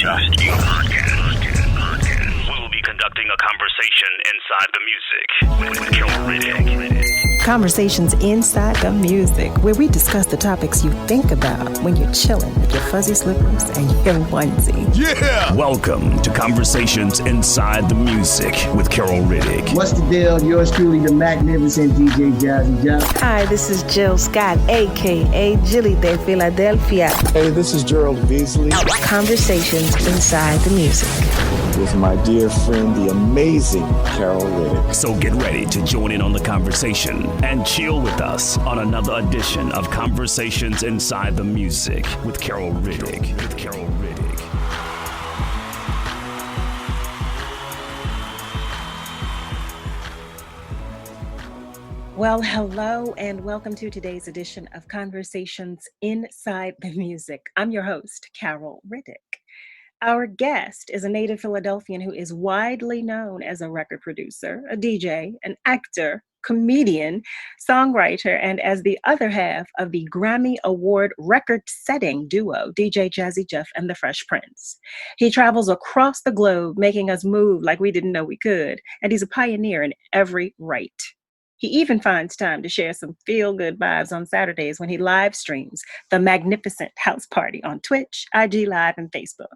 just you podcast. We'll be conducting a conversation inside the music with Carol Riddick. Conversations inside the music, where we discuss the topics you think about when you're chilling with your fuzzy slippers and your onesie. Yeah! Welcome to Conversations Inside the Music with Carol Riddick. What's the deal? Yours truly, the Magnificent DJ Jazzy Jeff. Hi, this is Jill Scott, a.k.a. Jilly de Philadelphia. Hey, this is Gerald Beasley. Conversations inside the music. With my dear friend, the amazing Carol Riddick. So get ready to join in on the conversation and chill with us on another edition of Conversations Inside the Music with Carol Riddick. Well, hello and welcome to today's edition of Conversations Inside the Music. I'm your host, Carol Riddick. Our guest is a native Philadelphian who is widely known as a record producer, a DJ, an actor, comedian, songwriter, and as the other half of the Grammy Award record-setting duo, DJ Jazzy Jeff and the Fresh Prince. He travels across the globe, making us move like we didn't know we could, and he's a pioneer in every right. He even finds time to share some feel-good vibes on Saturdays when he live streams the Magnificent House Party on Twitch, IG Live, and Facebook.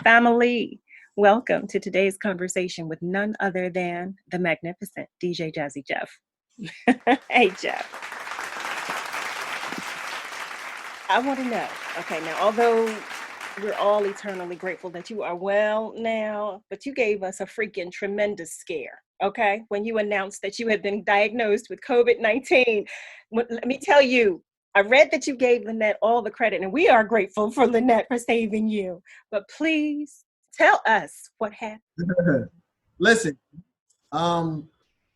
Family, welcome to today's conversation with none other than the Magnificent DJ Jazzy Jeff. Hey, Jeff. I want to know, okay, now, although we're all eternally grateful that you are well now, but you gave us a freaking tremendous scare, okay, when you announced that you had been diagnosed with COVID-19. Let me tell you, I read that you gave Lynette all the credit, and we are grateful for Lynette for saving you. But please tell us what happened. Listen,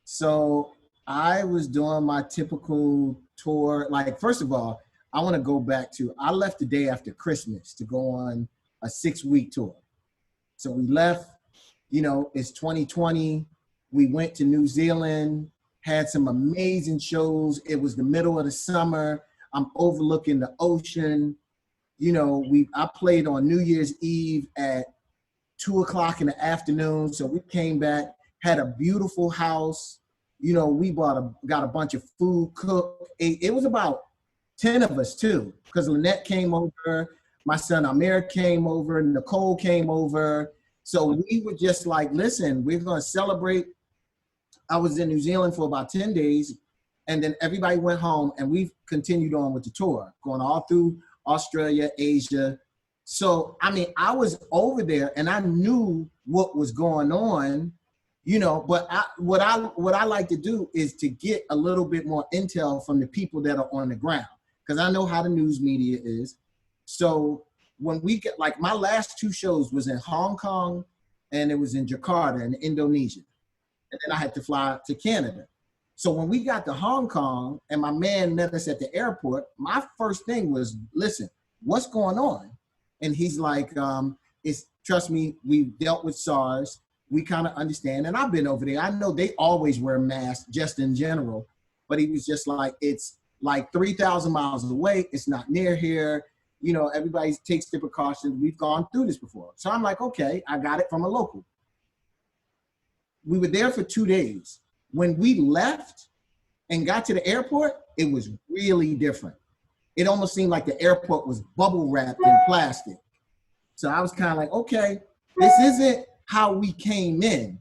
so I was doing my typical tour. Like, first of all, I want to go back to, I left the day after Christmas to go on a 6-week tour. So we left, it's 2020. We went to New Zealand, had some amazing shows. It was the middle of the summer. I'm overlooking the ocean. I played on New Year's Eve at 2:00 in the afternoon. So we came back, had a beautiful house. We got a bunch of food cooked. It was about 10 of us too, because Lynette came over, my son Amir came over, Nicole came over. So we were just like, listen, we're gonna celebrate. I was in New Zealand for about 10 days. And then everybody went home, and we've continued on with the tour, going all through Australia, Asia. So, I was over there, and I knew what was going on, but what I like to do is to get a little bit more intel from the people that are on the ground, because I know how the news media is. So when we get, like, my last 2 shows was in Hong Kong, and it was in Jakarta in Indonesia. And then I had to fly to Canada. So when we got to Hong Kong and my man met us at the airport, my first thing was, listen, what's going on? And he's like, trust me, we've dealt with SARS. We kind of understand. And I've been over there. I know they always wear masks just in general, but he was just like, it's like 3,000 miles away. It's not near here. Everybody takes the precautions. We've gone through this before. So I'm like, okay, I got it from a local. We were there for 2 days. When we left and got to the airport, it was really different. It almost seemed like the airport was bubble wrapped in plastic. So I was kind of like, okay, this isn't how we came in.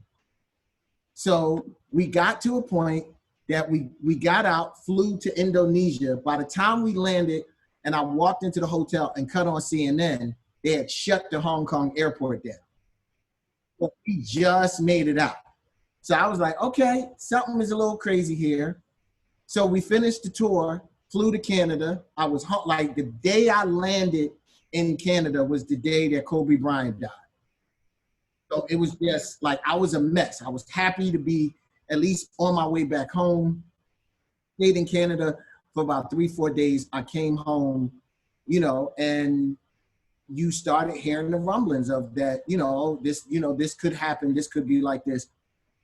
So we got to a point that we got out, flew to Indonesia. By the time we landed and I walked into the hotel and cut on CNN, they had shut the Hong Kong airport down. But we just made it out. So I was like, okay, something is a little crazy here. So we finished the tour, flew to Canada. I was like, the day I landed in Canada was the day that Kobe Bryant died. So it was just like, I was a mess. I was happy to be at least on my way back home. Stayed in Canada for about 3-4 days. I came home, and you started hearing the rumblings of that, this could happen. This could be like this.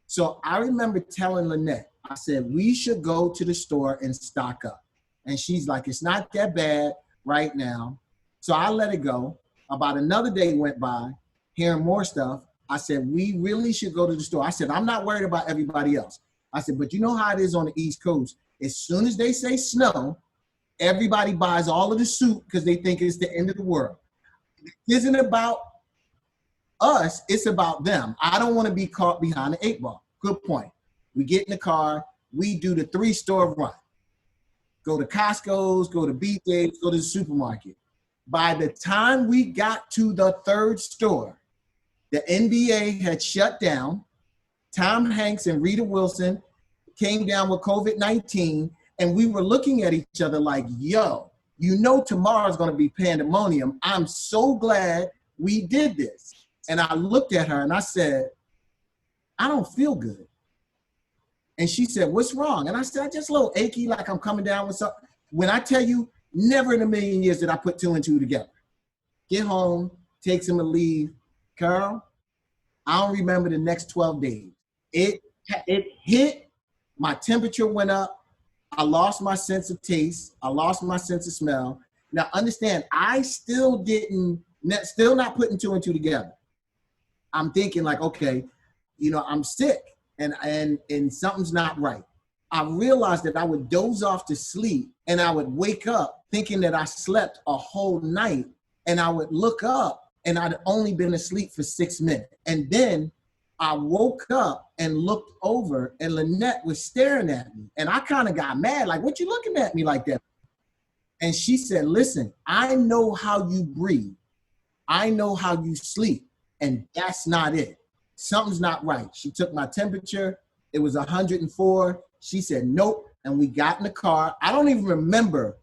So I remember telling Lynette, I said, we should go to the store and stock up. And she's like, it's not that bad right now. So I let it go. About another day went by, hearing more stuff. I said, we really should go to the store. I said, I'm not worried about everybody else. I said, but you know how it is on the East Coast. As soon as they say snow, everybody buys all of the soup because they think it's the end of the world. It isn't about us, it's about them. I don't want to be caught behind the 8 ball. Good point. We get in the car, we do the 3-store run. Go to Costco's, go to BJ's, go to the supermarket. By the time we got to the 3rd store, the NBA had shut down. Tom Hanks and Rita Wilson came down with COVID-19, and we were looking at each other like, yo, you know tomorrow's going to be pandemonium. I'm so glad we did this. And I looked at her and I said, I don't feel good. And she said, what's wrong? And I said, just a little achy, like I'm coming down with something. When I tell you, never in a million years did I put 2 and 2 together. Get home, take some leave. Carl, I don't remember the next 12 days. It hit, my temperature went up. I lost my sense of taste. I lost my sense of smell. Now understand, I still not putting 2 and 2 together. I'm thinking like, okay, you know, I'm sick and something's not right. I realized that I would doze off to sleep and I would wake up thinking that I slept a whole night, and I would look up and I'd only been asleep for 6 minutes. And then I woke up and looked over and Lynette was staring at me, and I kind of got mad, like, what you looking at me like that? And she said, listen, I know how you breathe. I know how you sleep, and that's not it. Something's not right. She took my temperature. It was 104. She said, nope. And we got in the car. I don't even remember.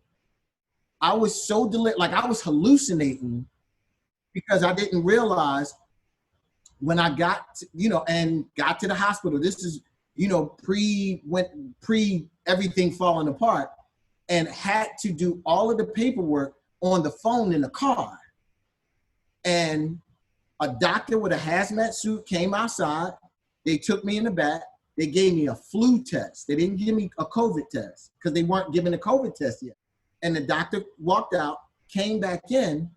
I was so like I was hallucinating because I didn't realize when I got to, and got to the hospital. This is, pre everything falling apart, and had to do all of the paperwork on the phone in the car. And a doctor with a hazmat suit came outside. They took me in the back. They gave me a flu test. They didn't give me a COVID test because they weren't giving a COVID test yet. And the doctor walked out, came back in,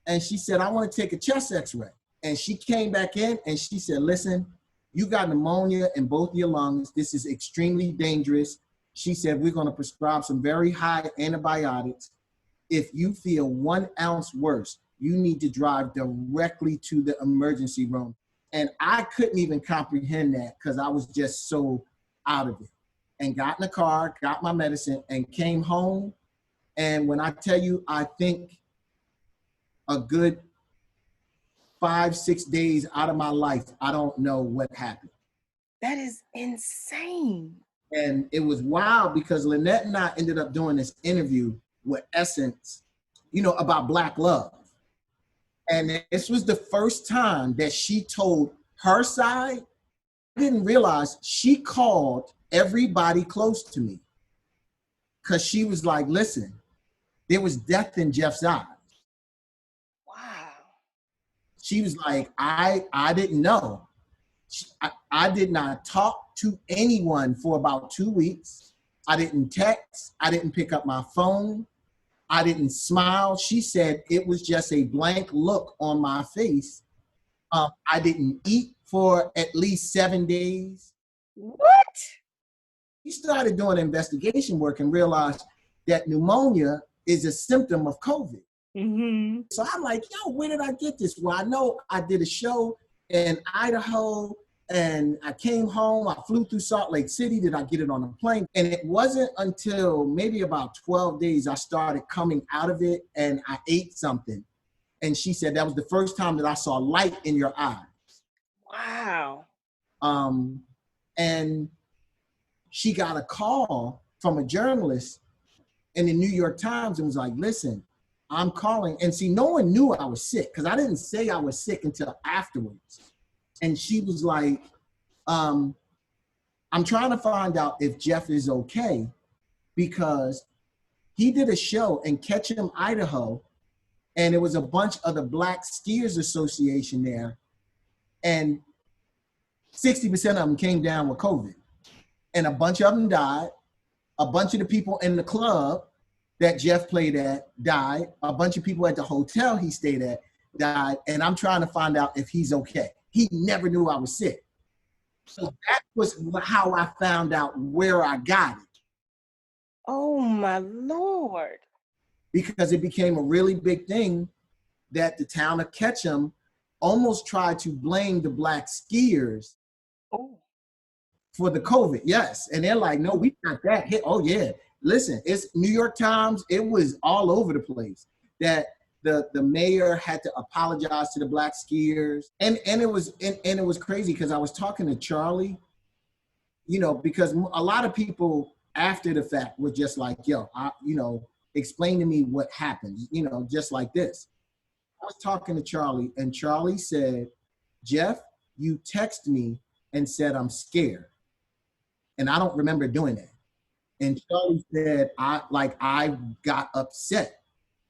and she said, I want to take a chest x-ray. And she came back in and she said, listen, you got pneumonia in both your lungs. This is extremely dangerous. She said, we're going to prescribe some very high antibiotics. If you feel 1 ounce worse, you need to drive directly to the emergency room. And I couldn't even comprehend that because I was just so out of it. And got in the car, got my medicine, and came home. And when I tell you, I think a good 5-6 days out of my life, I don't know what happened. That is insane. And it was wild because Lynette and I ended up doing this interview with Essence, about Black love. And this was the first time that she told her side. I didn't realize she called everybody close to me because she was like, listen, there was death in Jeff's eyes. Wow. She was like, I didn't know. I did not talk to anyone for about 2 weeks. I didn't text. I didn't pick up my phone. I didn't smile. She said it was just a blank look on my face. I didn't eat for at least 7 days. What? She started doing investigation work and realized that pneumonia is a symptom of COVID. Mm-hmm. So I'm like, yo, where did I get this? Well, I know I did a show in Idaho and I came home. I flew through Salt Lake City. Did I get it on a plane? And it wasn't until maybe about 12 days I started coming out of it and I ate something. And she said that was the first time that I saw light in your eyes. Wow. And she got a call from a journalist in the New York Times and was like, listen, I'm calling. And see, no one knew I was sick because I didn't say I was sick until afterwards. And she was like, I'm trying to find out if Jeff is okay because he did a show in Ketchum, Idaho, and it was a bunch of the Black Skiers Association there. And 60% of them came down with COVID. And a bunch of them died. A bunch of the people in the club that Jeff played at died. A bunch of people at the hotel he stayed at died, and I'm trying to find out if he's okay. He never knew I was sick. So that was how I found out where I got it. Oh my Lord. Because it became a really big thing that the town of Ketchum almost tried to blame the black skiers for the COVID. Yes. And they're like, no, we got that hit. Oh yeah. Listen, it's New York Times. It was all over the place that the mayor had to apologize to the black skiers. And it was crazy because I was talking to Charlie, you know, because a lot of people after the fact were just like, yo, explain to me what happened, you know, just like this. I was talking to Charlie, and Charlie said, Jeff, you text me and said I'm scared. And I don't remember doing that. And Charlie said, I got upset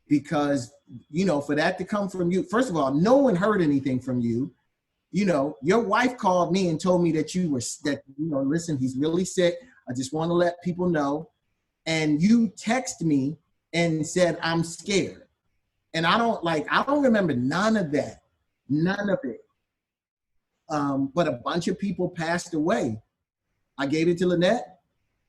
because, you know, for that to come from you, first of all, no one heard anything from you. You know, your wife called me and told me that listen, he's really sick. I just want to let people know. And you text me and said, I'm scared. And I don't remember none of that, none of it. But a bunch of people passed away. I gave it to Lynette.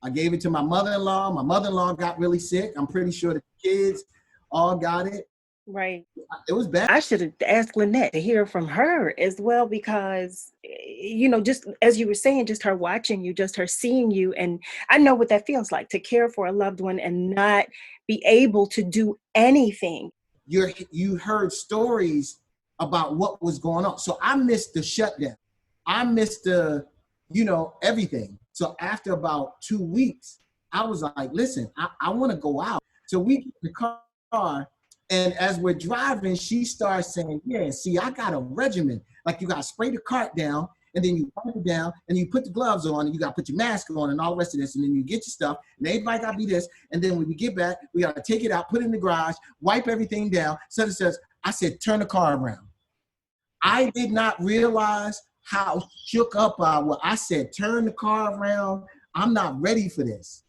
I gave it to my mother-in-law. My mother-in-law got really sick. I'm pretty sure the kids all got it. Right. It was bad. I should have asked Lynette to hear from her as well, because, you know, just as you were saying, just her watching you, just her seeing you. And I know what that feels like, to care for a loved one and not be able to do anything. You heard stories about what was going on. So I missed the shutdown. I missed everything. So after about 2 weeks, I was like, listen, I want to go out. So we get in the car, and as we're driving, she starts saying, yeah, see, I got a regimen. Like, you got to spray the cart down, and then you wipe it down, and you put the gloves on, and you got to put your mask on and all the rest of this, and then you get your stuff, and everybody got to be this, and then when we get back, we got to take it out, put it in the garage, wipe everything down. So it says, I said, turn the car around. I did not realize how shook up I was. I said, turn the car around. I'm not ready for this.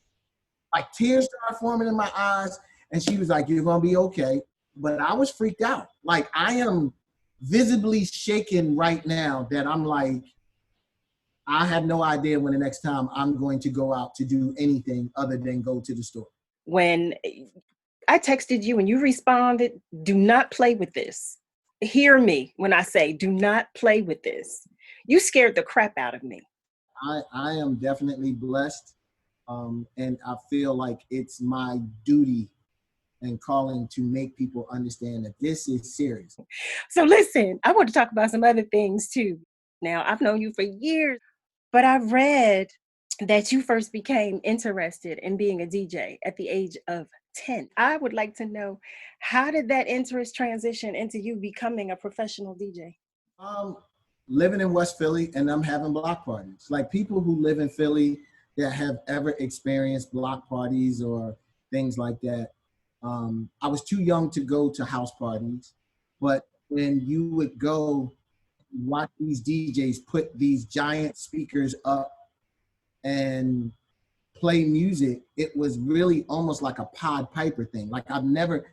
Like, tears started forming in my eyes, and she was like, you're going to be okay. But I was freaked out. Like, I am visibly shaken right now that I'm like, I have no idea when the next time I'm going to go out to do anything other than go to the store. When I texted you and you responded, do not play with this. Hear me when I say, do not play with this. You scared the crap out of me. I am definitely blessed. And I feel like it's my duty and calling to make people understand that this is serious. So listen, I want to talk about some other things too. Now, I've known you for years, but I read that you first became interested in being a DJ at the age of 10. I would like to know, how did that interest transition into you becoming a professional DJ? Living in West Philly, and I'm having block parties. Like, people who live in Philly that have ever experienced block parties or things like that. I was too young to go to house parties, but when you would go watch these DJs put these giant speakers up and play music, it was really almost like a Pied Piper thing. Like, I've never,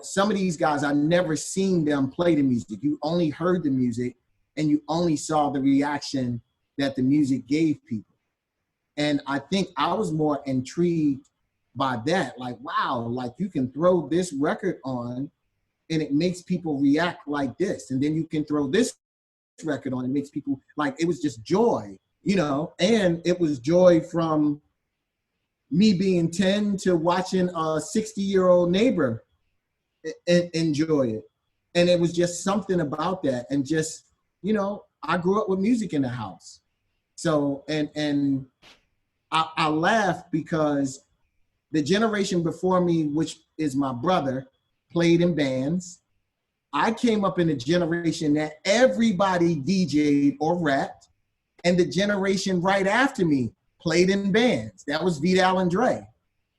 some of these guys, I've never seen them play the music. You only heard the music and you only saw the reaction that the music gave people. And I think I was more intrigued by that. Like, wow, like, you can throw this record on and it makes people react like this. And then you can throw this record on, it makes people, like, it was just joy, and it was joy from me being 10 to watching a 60-year-old neighbor enjoy it. And it was just something about that. And just, I grew up with music in the house. So, and I laugh because the generation before me, which is my brother, played in bands. I came up in a generation that everybody DJ'd or rapped, and the generation right after me played in bands. That was Vidal and Dre.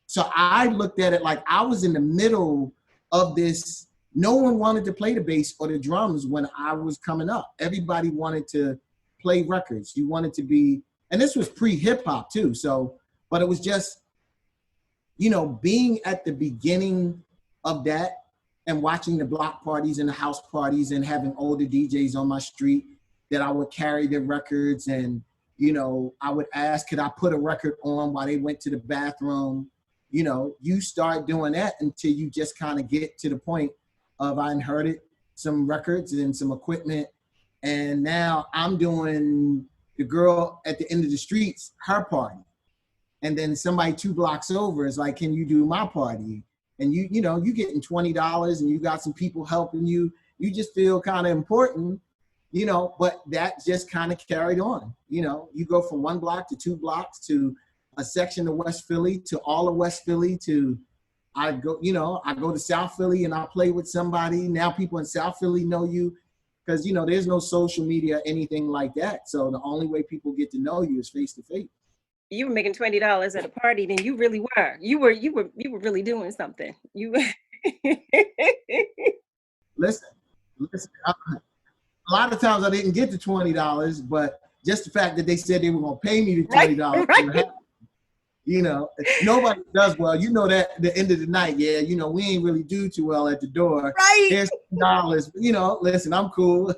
So I looked at it like I was in the middle of this. No one wanted to play the bass or the drums when I was coming up. Everybody wanted to play records. You wanted to be, and this was pre-hip hop too. So, but it was just, being at the beginning of that and watching the block parties and the house parties and having older DJs on my street that I would carry their records. And, you know, I would ask, could I put a record on while they went to the bathroom? You know, you start doing that until you just kind of get to the point of I inherited some records and some equipment. And now I'm doing the girl at the end of the streets, her party. And then somebody 2 blocks over is like, can you do my party? And you know, you getting $20 and you got some people helping you. You just feel kind of important, you know, but that just kind of carried on. You know, you go from 1 block to 2 blocks to a section of West Philly to all of West Philly to I go to South Philly and I play with somebody. Now people in South Philly know you because, you know, there's no social media, anything like that. So the only way people get to know you is face to face. You were making $20 at a party, then you really were. You were really doing something. You listen. A lot of times I didn't get the $20, but just the fact that they said they were gonna pay me the $20, right. You know, nobody does well. You know that at the end of the night, yeah, you know, we ain't really do too well at the door. Right. Here's $2. You know, listen, I'm cool.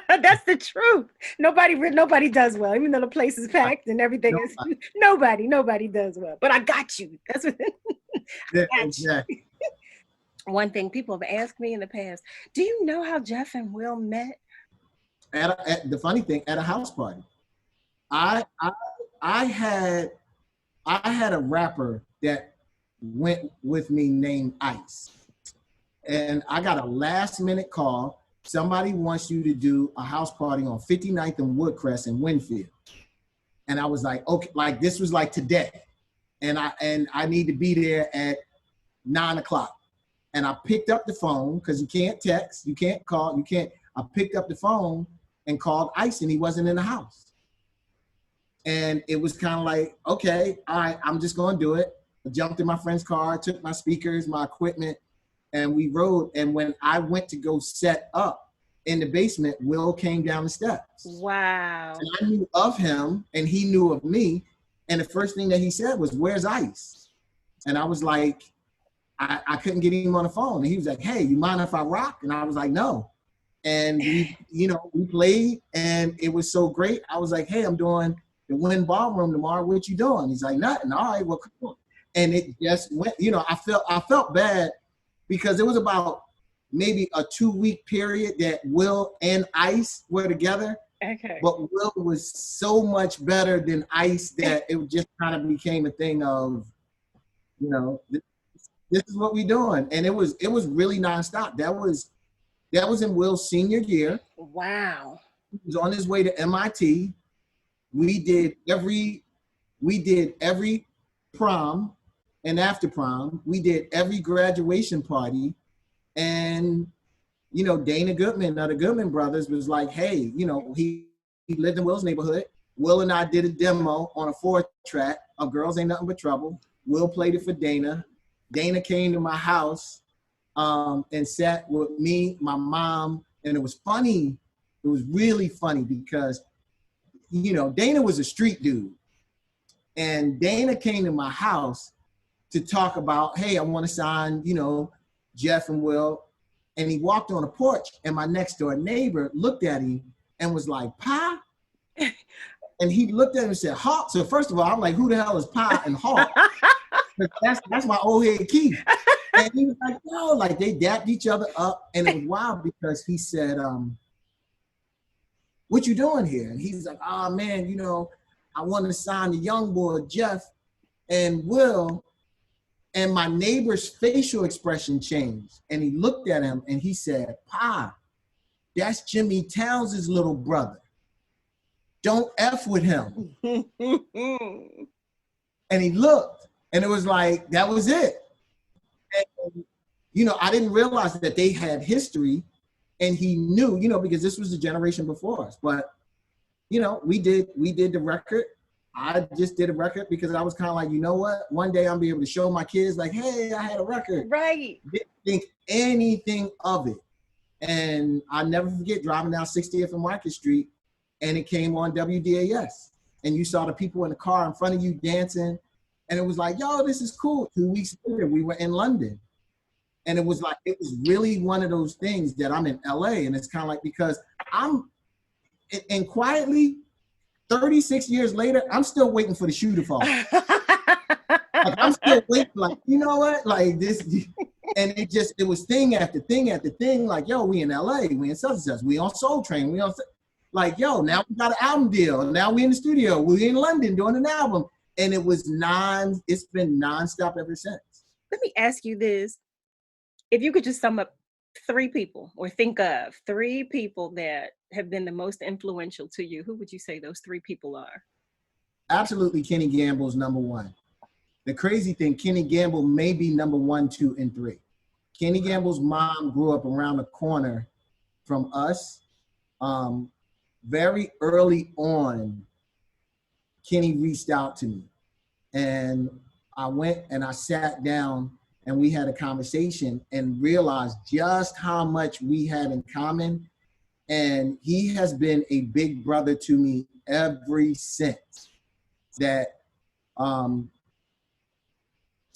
That's the truth. Nobody does well, even though the place is packed and everything is. Nobody does well. But I got you. That's what. Exactly. One thing people have asked me in the past: do you know how Jeff and Will met? At the funny thing, at a house party, I had a rapper that went with me named Ice, and I got a last minute call. Somebody wants you to do a house party on 59th and Woodcrest in Winfield. And I was like, okay, like this was like today. And I need to be there at 9:00. And I picked up the phone because you can't text, you can't call, I picked up the phone and called Ice and he wasn't in the house. And it was kind of like, okay, all right, I'm just gonna do it. I jumped in my friend's car, took my speakers, my equipment, and we rode. And when I went to go set up in the basement, Will came down the steps. Wow. And I knew of him and he knew of me. And the first thing that he said was, where's Ice? And I was like, I couldn't get him on the phone. And he was like, hey, you mind if I rock? And I was like, no. And we played and it was so great. I was like, hey, I'm doing the Wynn Ballroom tomorrow. What you doing? He's like, nothing. All right, well, come on. And it just went, I felt bad because it was about maybe a 2-week period that Will and Ice were together. Okay. But Will was so much better than Ice that it just kind of became a thing of, this is what we doing. And it was really nonstop. That was in Will's senior year. Wow. He was on his way to MIT. We did every prom and after prom. We did every graduation party. And, Dana Goodman of the Goodman Brothers was like, hey, he lived in Will's neighborhood. Will and I did a demo on a 4-track of Girls Ain't Nothing But Trouble. Will played it for Dana. Dana came to my house and sat with me, my mom, and it was funny. It was really funny because, Dana was a street dude. And Dana came to my house to talk about, hey, I want to sign, Jeff and Will. And he walked on a porch and my next door neighbor looked at him and was like, Pa? And he looked at him and said, Hawk. So first of all, I'm like, who the hell is Pa and Hawk? That's my old head Keith. And he was like, no, like they dapped each other up. And it was wild because he said, what you doing here? And he's like, oh man, I want to sign the young boy, Jeff and Will. And my neighbor's facial expression changed. And he looked at him and he said, Pa, that's Jimmy Towns' little brother. Don't F with him. And he looked. And it was like, that was it. And, I didn't realize that they had history and he knew, because this was the generation before us. But, we did the record. I just did a record because I was kind of like, you know what? One day I'll be able to show my kids like, hey, I had a record. Right. Didn't think anything of it. And I'll never forget driving down 60th and Market Street and it came on WDAS. And you saw the people in the car in front of you dancing. And it was like, yo, this is cool. 2 weeks later, we were in London. And it was really one of those things that I'm in LA, and it's kind of like, because and quietly, 36 years later, I'm still waiting for the shoe to fall. Like, I'm still waiting, like, you know what? Like this, and it was thing after thing after thing. Like, yo, we in LA, we in such and such, we on Soul Train, we on, like, yo, now we got an album deal. Now we in the studio, we in London doing an album. And it's been nonstop ever since. Let me ask you this. If you could just sum up 3 people, or think of 3 people that have been the most influential to you, who would you say those 3 people are? Absolutely, Kenny Gamble's number 1. The crazy thing, Kenny Gamble may be number 1, 2, and 3. Kenny Gamble's mom grew up around the corner from us. Very early on, Kenny reached out to me, and I went and I sat down and we had a conversation and realized just how much we had in common. And he has been a big brother to me ever since. That some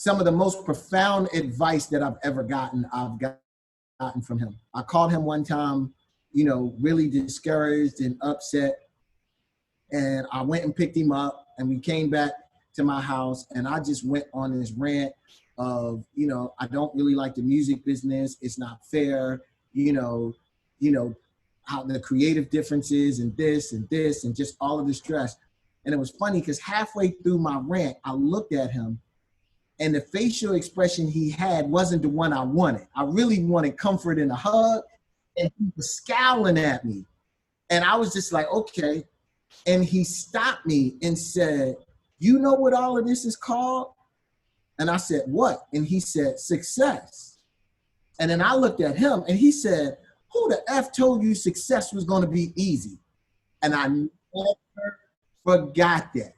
of the most profound advice that I've ever gotten, I've gotten from him. I called him one time, you know, really discouraged and upset. And I went and picked him up, and we came back to my house, and I just went on this rant of, you know, I don't really like the music business. It's not fair, you know, how the creative differences and this and just all of the stress. And it was funny because halfway through my rant, I looked at him, and the facial expression he had wasn't the one I wanted. I really wanted comfort and a hug, and he was scowling at me. And I was just like, okay. And he stopped me and said, you know what all of this is called? And I said, what? And he said, success. And then I looked at him, and he said, who the F told you success was going to be easy? And I never forgot that.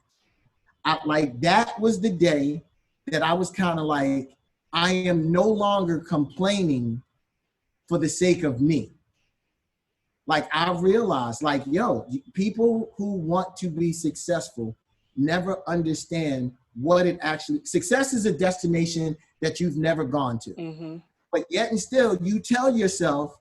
That was the day that I was kind of like, I am no longer complaining for the sake of me. Like, I realized, like, yo, people who want to be successful never understand what it actually, success is a destination that you've never gone to. Mm-hmm. But yet and still, you tell yourself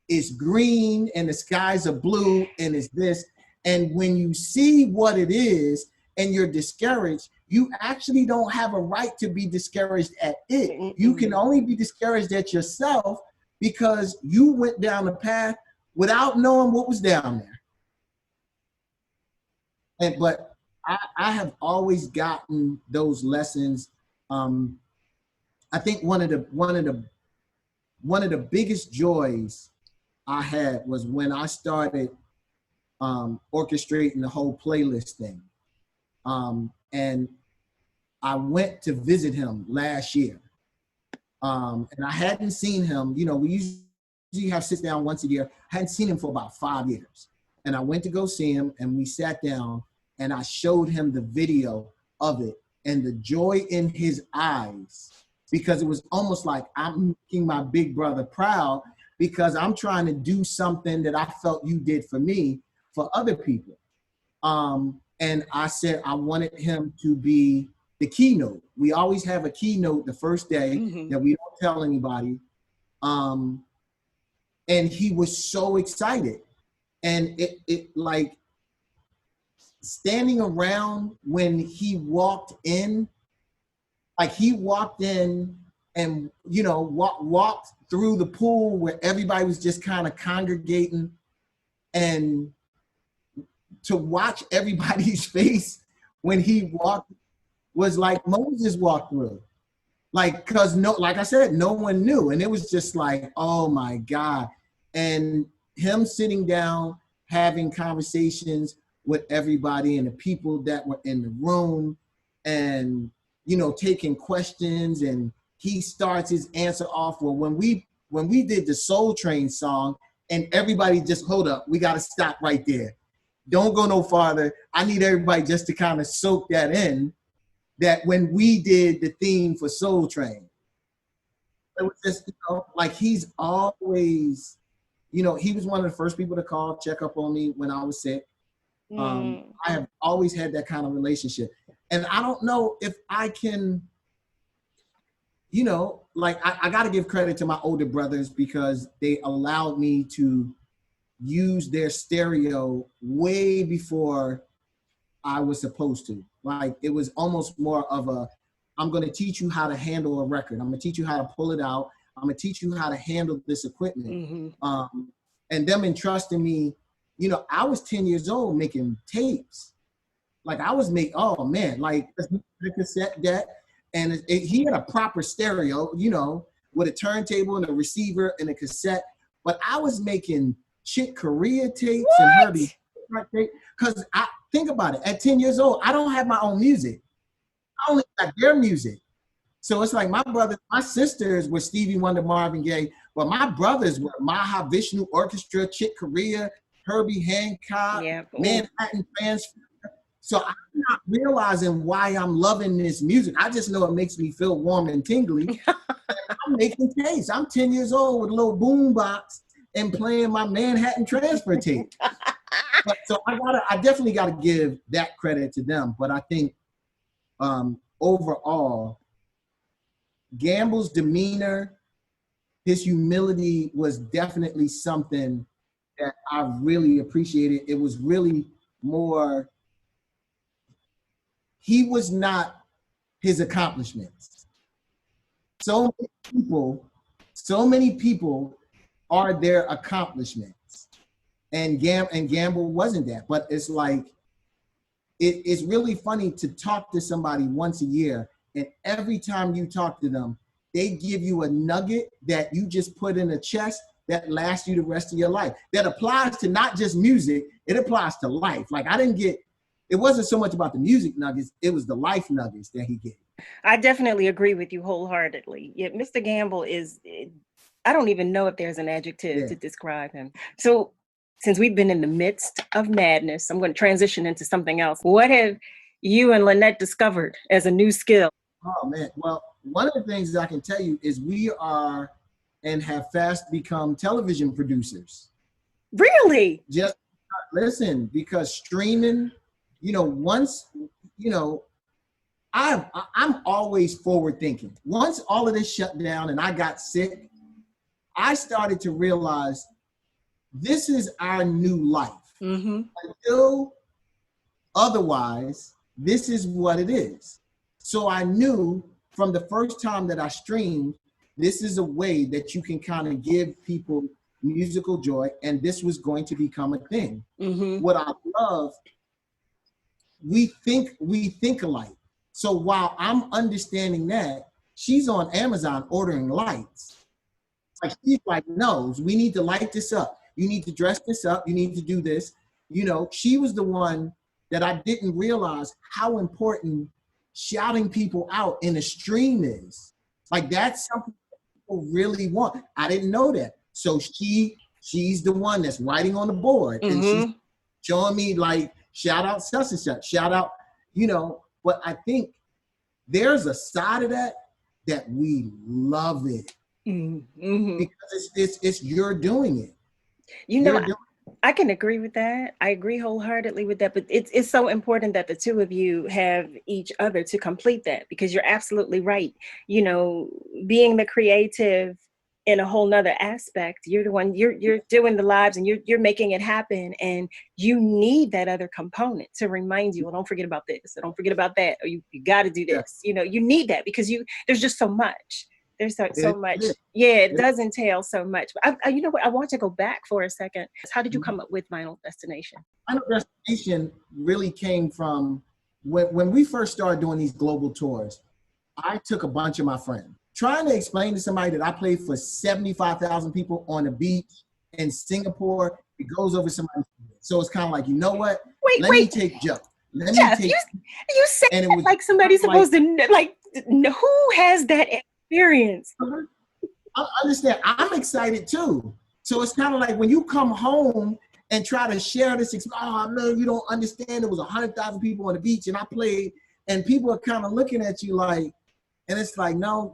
it's green and the skies are blue and it's this. And when you see what it is and you're discouraged, you actually don't have a right to be discouragaged at it. Mm-hmm. You can only be discouraged at yourself because you went down the path without knowing what was down there. But I have always gotten those lessons. I think one of the biggest joys I had was when I started orchestrating the whole playlist thing. And I went to visit him last year. And I hadn't seen him, you know, we usually have sit down once a year. I hadn't seen him for about 5 years. And I went to go see him, and we sat down, and I showed him the video of it and the joy in his eyes, because it was almost like I'm making my big brother proud because I'm trying to do something that I felt you did for me, for other people. And I said I wanted him to be the keynote. We always have a keynote the first day that we don't tell anybody. And he was so excited. And it like standing around when he walked in, like he walked in and, you know, walked through the pool where everybody was just kind of congregating, and to watch everybody's face when he walked was like Moses walked through. Like, cause like I said, no one knew. And it was just like, oh my God. And him sitting down, having conversations with everybody and the people that were in the room, and, you know, taking questions, and he starts his answer off. Well, when we did the Soul Train song, and everybody just, hold up, we got to stop right there. Don't go no farther. I need everybody just to kind of soak that in, that when we did the theme for Soul Train, it was just, you know, like he's always, you know, he was one of the first people to call, check up on me when I was sick. I have always had that kind of relationship. And I don't know if I can you know, like I got to give credit to my older brothers because they allowed me to use their stereo way before I was supposed to. Like it was almost more of a, I'm going to teach you how to handle a record. I'm going to teach you how to pull it out. I'm going to teach you how to handle this equipment. And them entrusting me, you know, I was 10 years old making tapes. Like I was oh man, like the cassette deck. And he had a proper stereo, you know, with a turntable and a receiver and a cassette. But I was making Chick Corea tapes and Herbie tapes. Because I think about it, at 10 years old, I don't have my own music. I only got their music. So it's like my brothers, my sisters were Stevie Wonder, Marvin Gaye, but my brothers were Mahavishnu Orchestra, Chick Corea, Herbie Hancock, Manhattan Transfer. So I'm not realizing why I'm loving this music. I just know it makes me feel warm and tingly. I'm making tapes. I'm 10 years old with a little boom box and playing my Manhattan Transfer tape. So I definitely got to give that credit to them. But I think overall, Gamble's demeanor, his humility was definitely something that I really appreciated. It was really more, he was not his accomplishments. So many people are their accomplishments. And Gamble wasn't that. But it's like, it's really funny to talk to somebody once a year, and every time you talk to them, they give you a nugget that you just put in a chest that lasts you the rest of your life. That applies to not just music, it applies to life. Like it wasn't so much about the music nuggets, it was the life nuggets that he gave. I definitely agree with you wholeheartedly. Yeah, Mr. Gamble I don't even know if there's an adjective to describe him. So since we've been in the midst of madness, I'm going to transition into something else. What have you and Lynette discovered as a new skill? Oh man, well, one of the things that I can tell you is we are and have fast become television producers. Really? Just listen, because streaming, you know, once, you know, I'm always forward thinking. Once all of this shut down and I got sick, I started to realize this is our new life. Until otherwise, this is what it is. So I knew from the first time that I streamed, this is a way that you can kind of give people musical joy, and this was going to become a thing. What I love, we think alike. So while I'm understanding that, she's on Amazon ordering lights. Like she's like, no, we need to light this up. You need to dress this up. You need to do this. You know, she was the one that I didn't realize how important shouting people out in a stream is. Like that's something people really want. I didn't know that. So she's the one that's writing on the board and she's showing me like, shout out such and such, shout out, you know, but I think there's a side of that we love it because it's you're doing it. You know, I can agree with that. I agree wholeheartedly with that. But it's so important that the two of you have each other to complete that, because you're absolutely right. You know, being the creative in a whole nother aspect, you're the one, you're doing the lives and you're making it happen. And you need that other component to remind you, well, don't forget about this, or don't forget about that, or you got to do this. You know, you need that because there's just so much. There's so much. It does entail so much. But you know what? I want to go back for a second. How did you come up with Final Destination? Final Destination really came from when we first started doing these global tours. I took a bunch of my friends. Trying to explain to somebody that I played for 75,000 people on the beach in Singapore, it goes over somebody's head. So it's kind of like, you know what? Let me take Joe. Jeff, you said and it was like somebody's supposed to, like, who has that experience? I understand. I'm excited too. So it's kind of like when you come home and try to share this, oh man, you don't understand. There was 100,000 people on the beach and I played, and people are kind of looking at you like, and it's like, no,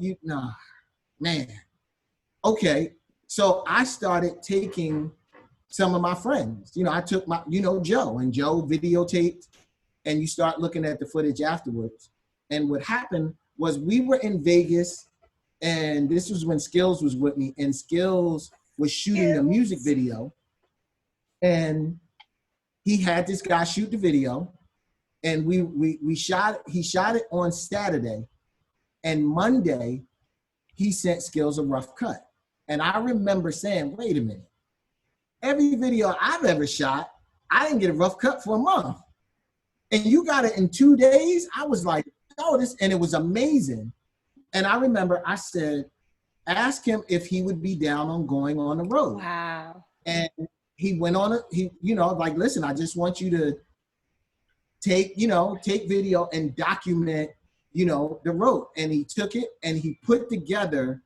man. Okay. So I started taking some of my friends. You know, I took Joe, and Joe videotaped, and you start looking at the footage afterwards. And what happened was we were in Vegas And this was when Skills was with me, and Skills was shooting a music video. And he had this guy shoot the video, and he shot it on Saturday, and Monday he sent Skills a rough cut. And I remember saying, wait a minute, every video I've ever shot, I didn't get a rough cut for a month. And you got it in 2 days? I was like, oh, and it was amazing. And I remember I said, ask him if he would be down on going on the road. Wow. And he went on like, listen, I just want you to take video and document, the road. And he took it and he put together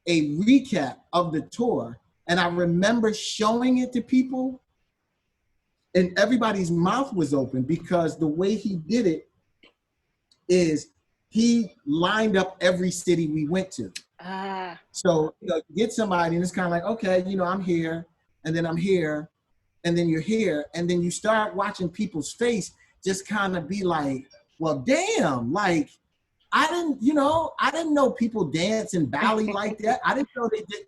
a recap of the tour. And I remember showing it to people, and everybody's mouth was open, because the way he did it is he lined up every city we went to. So you get somebody and it's kind of like, okay, I'm here, and then I'm here, and then you're here, and then you start watching people's face just kind of be like, well, damn, like I didn't know people dance in Bali like that. I didn't know they did,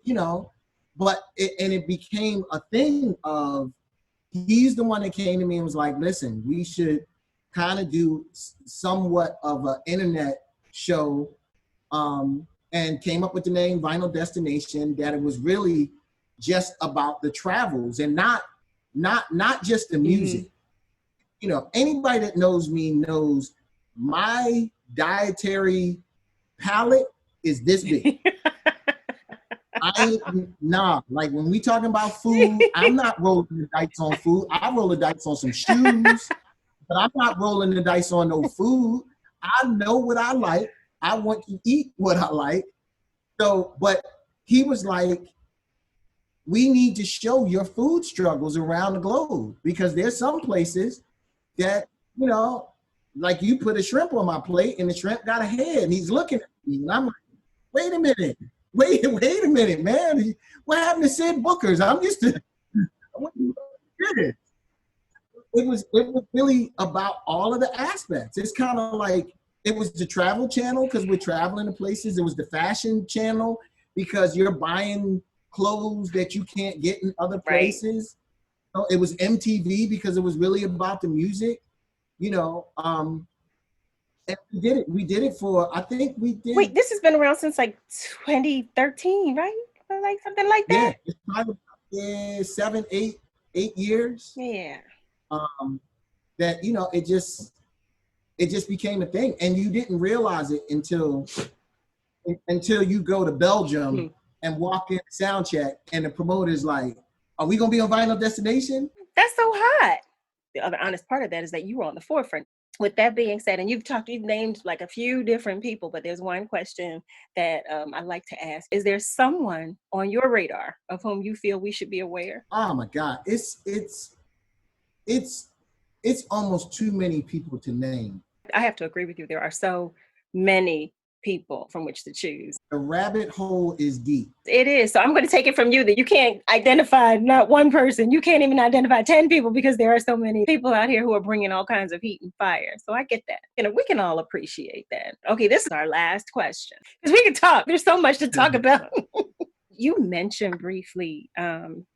but it became a thing of, he's the one that came to me and was like, listen, we should kind of do somewhat of an internet show, and came up with the name Vinyl Destination, that it was really just about the travels and not just the music. Anybody that knows me knows my dietary palate is this big. Like when we talking about food, I'm not rolling the dice on food. I roll the dice on some shoes, but I'm not rolling the dice on no food. I know what I like. I want to eat what I like. So, but he was like, we need to show your food struggles around the globe, because there's some places that, like you put a shrimp on my plate and the shrimp got a head and he's looking at me and I'm like, wait a minute, man. What happened to Sid Booker's? I'm used to it. It was really about all of the aspects. It's kind of like, it was the travel channel because we're traveling to places. It was the fashion channel because you're buying clothes that you can't get in other places. Right. So it was MTV because it was really about the music, and we did it for, I think we did. Wait, this has been around since like 2013, right? Like something like that? Yeah, it's probably 7, 8 years. Yeah. That, it just became a thing, and you didn't realize it until you go to Belgium and walk in sound check, and the promoter's like, "Are we gonna be on Vinyl Destination?" That's so hot. The other honest part of that is that you were on the forefront. With that being said, and you've named like a few different people, but there's one question that I like to ask: is there someone on your radar of whom you feel we should be aware? Oh my God, it's almost too many people to name. I have to agree with you. There are so many people from which to choose. The rabbit hole is deep. It is. So I'm going to take it from you that you can't identify not one person. You can't even identify 10 people because there are so many people out here who are bringing all kinds of heat and fire. So I get that. We can all appreciate that. Okay, this is our last question because we can talk. There's so much to talk about. You mentioned briefly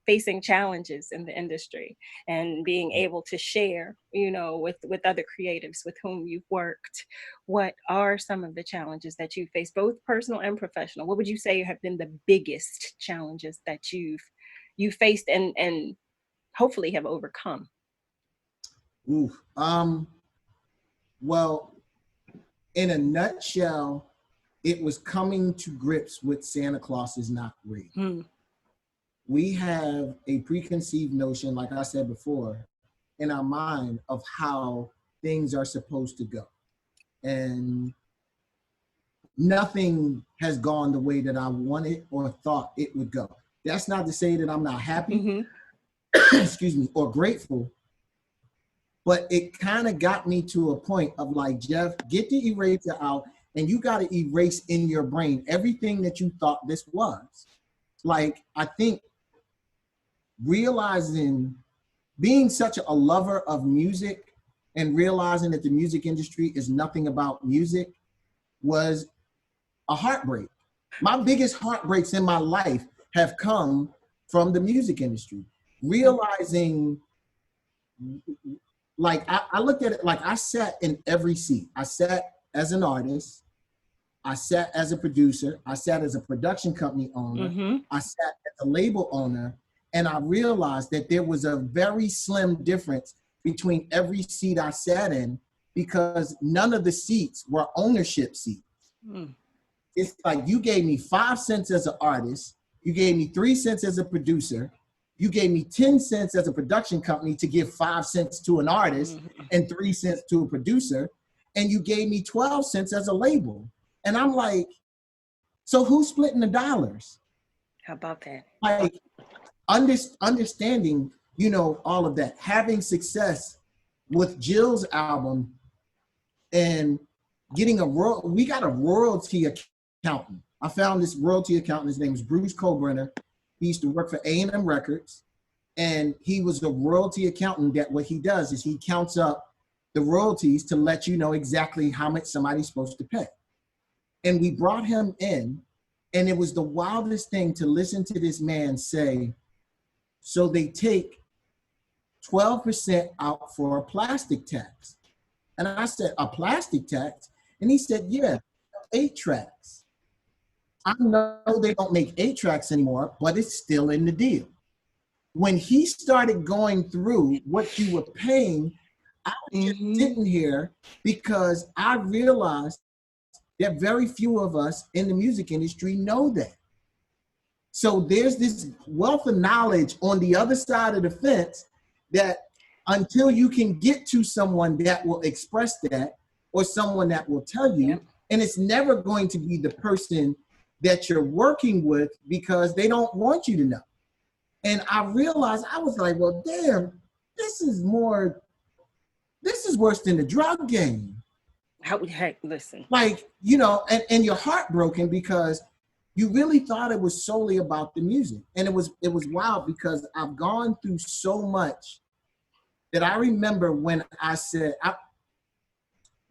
facing challenges in the industry and being able to share, with other creatives with whom you've worked. What are some of the challenges that you face, both personal and professional? What would you say have been the biggest challenges that you've faced and hopefully have overcome? Well, in a nutshell, it was coming to grips with Santa Claus is not real. We have a preconceived notion, like I said before, in our mind of how things are supposed to go. And nothing has gone the way that I wanted or thought it would go. That's not to say that I'm not happy, excuse me, or grateful, but it kind of got me to a point of like, Jeff, get the eraser out. And you got to erase in your brain everything that you thought this was. Like, I think realizing, being such a lover of music and realizing that the music industry is nothing about music was a heartbreak. My biggest heartbreaks in my life have come from the music industry. Realizing, like, I looked at it like I sat in every seat. I sat as an artist. I sat as a producer. I sat as a production company owner. Mm-hmm. I sat as a label owner. And I realized that there was a very slim difference between every seat I sat in because none of the seats were ownership seats. Mm. It's like you gave me 5 cents as an artist. You gave me 3 cents as a producer. You gave me 10 cents as a production company to give 5 cents to an artist and 3 cents to a producer. And you gave me 12 cents as a label. And I'm like, so who's splitting the dollars? How about that? Like understanding, all of that, having success with Jill's album and getting we got a royalty accountant. I found this royalty accountant. His name is Bruce Colbrenner. He used to work for A&M Records, and he was a royalty accountant. That what he does is he counts up the royalties to let you know exactly how much somebody's supposed to pay. And we brought him in, and it was the wildest thing to listen to this man say, so they take 12% out for a plastic tax. And I said, a plastic tax? And he said, yeah, 8 tracks. I know they don't make 8 tracks anymore, but it's still in the deal. When he started going through what you were paying, I was just sitting here because I realized that very few of us in the music industry know that. So there's this wealth of knowledge on the other side of the fence that until you can get to someone that will express that or someone that will tell you, and it's never going to be the person that you're working with because they don't want you to know. And I realized, I was like, well, damn, this is worse than the drug game. Heck, listen. Like, and you're heartbroken because you really thought it was solely about the music. And it was wild because I've gone through so much that I remember when I said,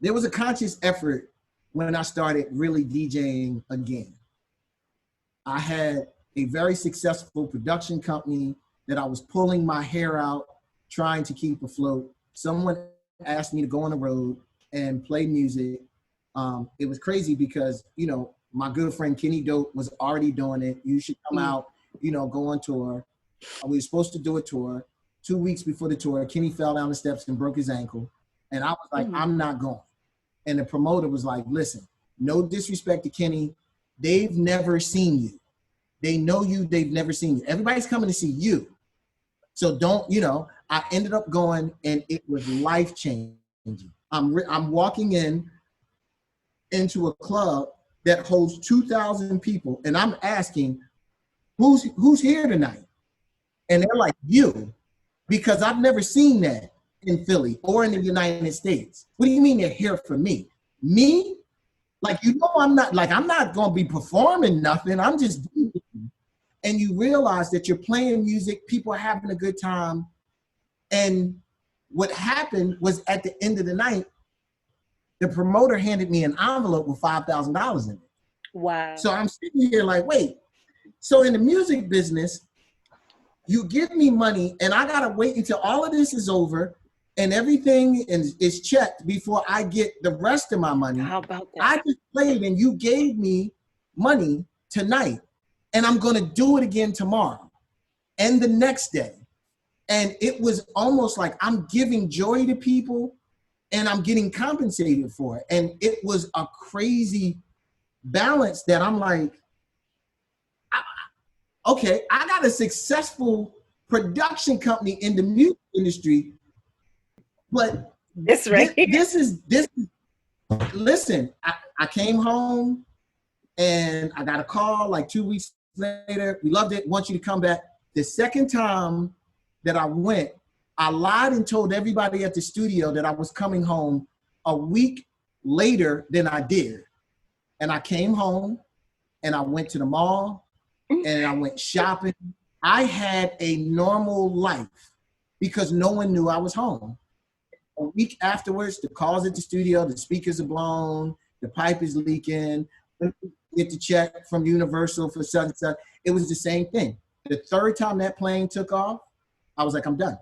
there was a conscious effort when I started really DJing again. I had a very successful production company that I was pulling my hair out, trying to keep afloat. Someone asked me to go on the road and play music. It was crazy because, my good friend Kenny Dope was already doing it. You should come out, go on tour. We were supposed to do a tour. 2 weeks before the tour, Kenny fell down the steps and broke his ankle. And I was like, I'm not going. And the promoter was like, listen, no disrespect to Kenny. They've never seen you. They know you, they've never seen you. Everybody's coming to see you. So don't, I ended up going and it was life-changing. I'm walking into a club that holds 2,000 people and I'm asking, who's here tonight? And they're like, you, because I've never seen that in Philly or in the United States. What do you mean they're here for me? Me? Like, I'm not going to be performing nothing. I'm just doing it. And you realize that you're playing music, people are having a good time. And what happened was at the end of the night, the promoter handed me an envelope with $5,000 in it. Wow. So I'm sitting here like, wait, so in the music business, you give me money and I got to wait until all of this is over and everything is checked before I get the rest of my money. How about that? I just played and you gave me money tonight and I'm going to do it again tomorrow and the next day. And it was almost like I'm giving joy to people and I'm getting compensated for it. And it was a crazy balance that I'm like, okay, I got a successful production company in the music industry, but this right here. This is listen, I came home and I got a call like 2 weeks later. We loved it, want you to come back. The second time that I went, I lied and told everybody at the studio that I was coming home a week later than I did. And I came home and I went to the mall and I went shopping. I had a normal life because no one knew I was home. A week afterwards, the calls at the studio, the speakers are blown, the pipe is leaking. get the check from Universal for such and such. It was the same thing. The third time that plane took off, I was like, I'm done.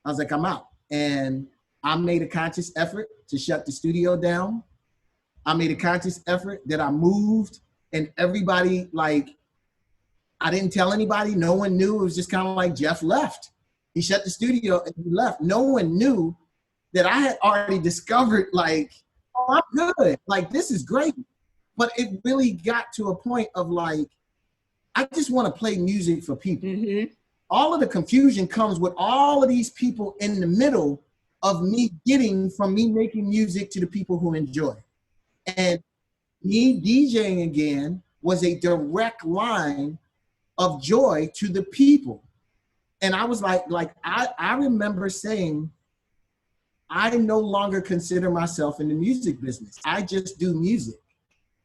I was like, I'm out. And I made a conscious effort to shut the studio down. I made a conscious effort that I moved, and everybody, like, I didn't tell anybody. No one knew. It was just kind of like Jeff left. He shut the studio and he left. No one knew that I had already discovered, like, oh, I'm good. Like, this is great. But it really got to a point of, like, I just want to play music for people. Mm-hmm. All of the confusion comes with all of these people in the middle of me getting from me making music to the people who enjoy. And me DJing again was a direct line of joy to the people. And I was like I remember saying, I no longer consider myself in the music business. I just do music.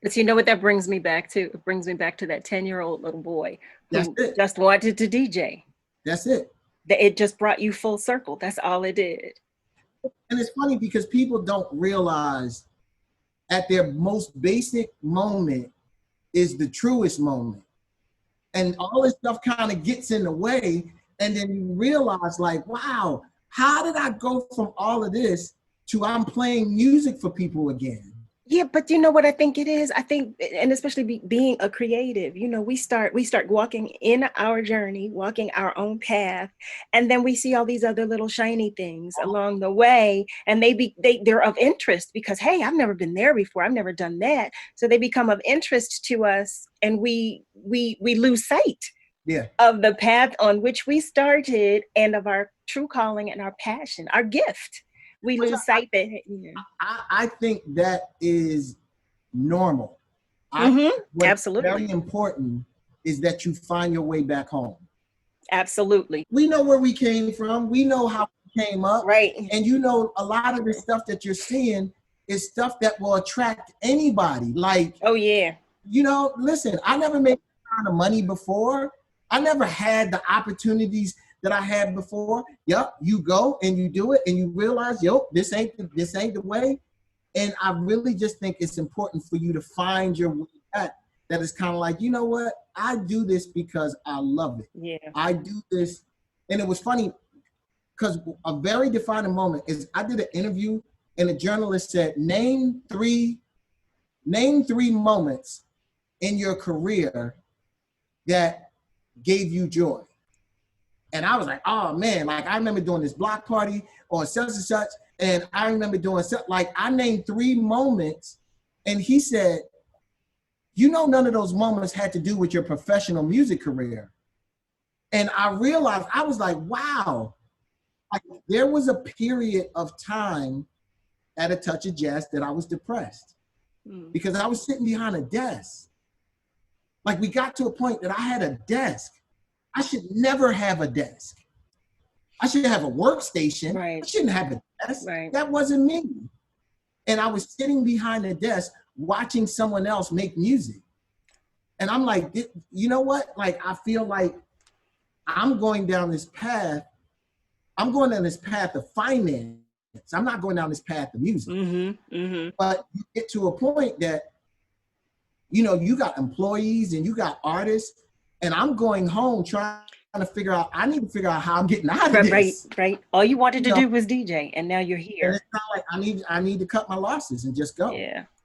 But you know what that brings me back to? It brings me back to that 10-year-old little boy who That's just wanted to DJ. That's it. It just brought you full circle. That's all it did. And it's funny because people don't realize at their most basic moment is the truest moment. And all this stuff kind of gets in the way. And then you realize, like, wow, how did I go from all of this to I'm playing music for people again? Yeah, but you know what I think it is? I think, and especially being a creative, you know, we start walking in our journey, walking our own path, and then we see all these other little shiny things along the way, and they're of interest because, hey, I've never been there before, I've never done that, so they become of interest to us, and we lose sight of the path on which we started and of our true calling and our passion, our gift. We lose sight that. Yeah. I think that is normal. Mm-hmm. Absolutely. Very important is that you find your way back home. Absolutely. We know where we came from. We know how we came up. Right. And you know, a lot of the stuff that you're seeing is stuff that will attract anybody. Like, oh yeah. You know, listen, I never made that kind of money before. I never had the opportunities that I had before. Yep, you go and you do it and you realize, this ain't the way. And I really just think it's important for you to find your way back. That is kind of like, you know what? I do this because I love it. Yeah. I do this. And it was funny because a very defining moment is I did an interview and a journalist said, name three moments in your career that gave you joy. And I was like, oh man, like I remember doing this block party or such and such. And I remember doing such, like I named 3 moments. And he said, you know, none of those moments had to do with your professional music career. And I realized, I was like, wow, like, there was a period of time at A Touch of Jazz that I was depressed because I was sitting behind a desk. Like we got to a point that I had a desk. I should never have a desk. I should have a workstation. Right. I shouldn't have a desk. Right. That wasn't me. And I was sitting behind a desk watching someone else make music. And I'm like, you know what? Like, I feel like I'm going down this path. I'm going down this path of finance. I'm not going down this path of music. Mm-hmm, mm-hmm. But you get to a point that, you know, you got employees and you got artists, and I'm going home trying to figure out, I need to figure out how I'm getting out of this. Right. All you wanted to do was DJ, and now you're here. And it's not like I need to cut my losses and just go.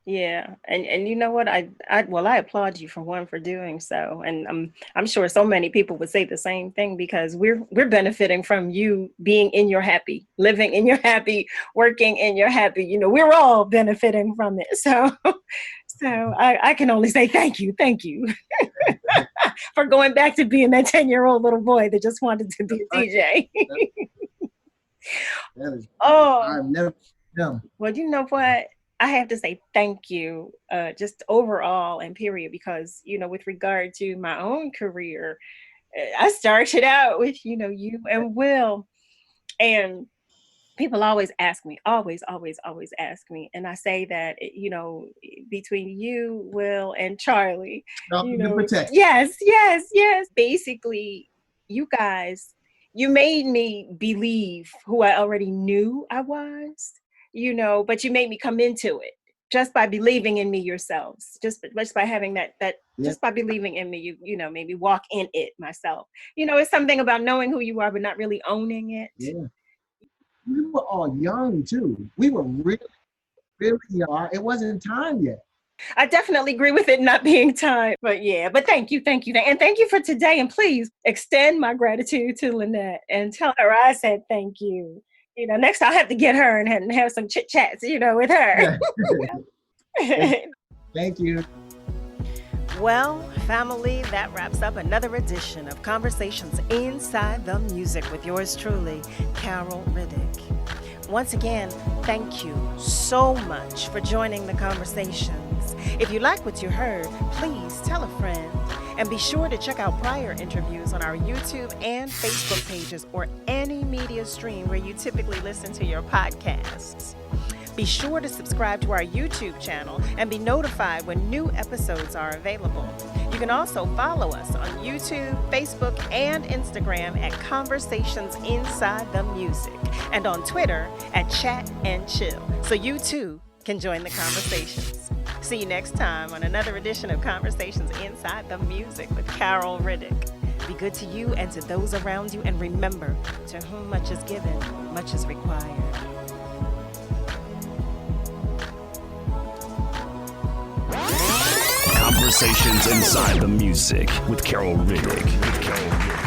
Yeah. And you know what? I applaud you for doing so. And I'm sure so many people would say the same thing because we're benefiting from you being in your happy, living in your happy, working in your happy. You know, we're all benefiting from it. So I can only say thank you for going back to being that 10-year-old little boy that just wanted to be a DJ. That is, I've never done. Well, you know what? I have to say thank you, just overall and period, because, you know, with regard to my own career, I started out with, you know, you and Will, and people always ask me, always ask me. And I say that, you know, between you, Will, and Charlie, you know, yes. Basically, you guys, you made me believe who I already knew I was, you know, but you made me come into it. just by believing in me yourselves, just by having that Yeah. just by believing in me, you know, maybe walk in it myself. You know, it's something about knowing who you are, but not really owning it. Yeah. We were all young too. We were really, really young. It wasn't time yet. I definitely agree with it not being time, but yeah, but thank you. And thank you for today. And please extend my gratitude to Lynette and tell her I said thank you. You know, next I'll have to get her and have some chit chats, you know, with her. Thank you. Well, family, that wraps up another edition of Conversations Inside the Music with yours truly, Carol Riddick. Once again, thank you so much for joining the conversations. If you like what you heard, please tell a friend. And be sure to check out prior interviews on our YouTube and Facebook pages or any media stream where you typically listen to your podcasts. Be sure to subscribe to our YouTube channel and be notified when new episodes are available. You can also follow us on YouTube, Facebook, and Instagram at Conversations Inside the Music, and on Twitter at Chat and Chill, so you too can join the conversations. See you next time on another edition of Conversations Inside the Music with Carol Riddick. Be good to you and to those around you, and remember, to whom much is given, much is required. Conversations Inside the Music with Carol Riddick.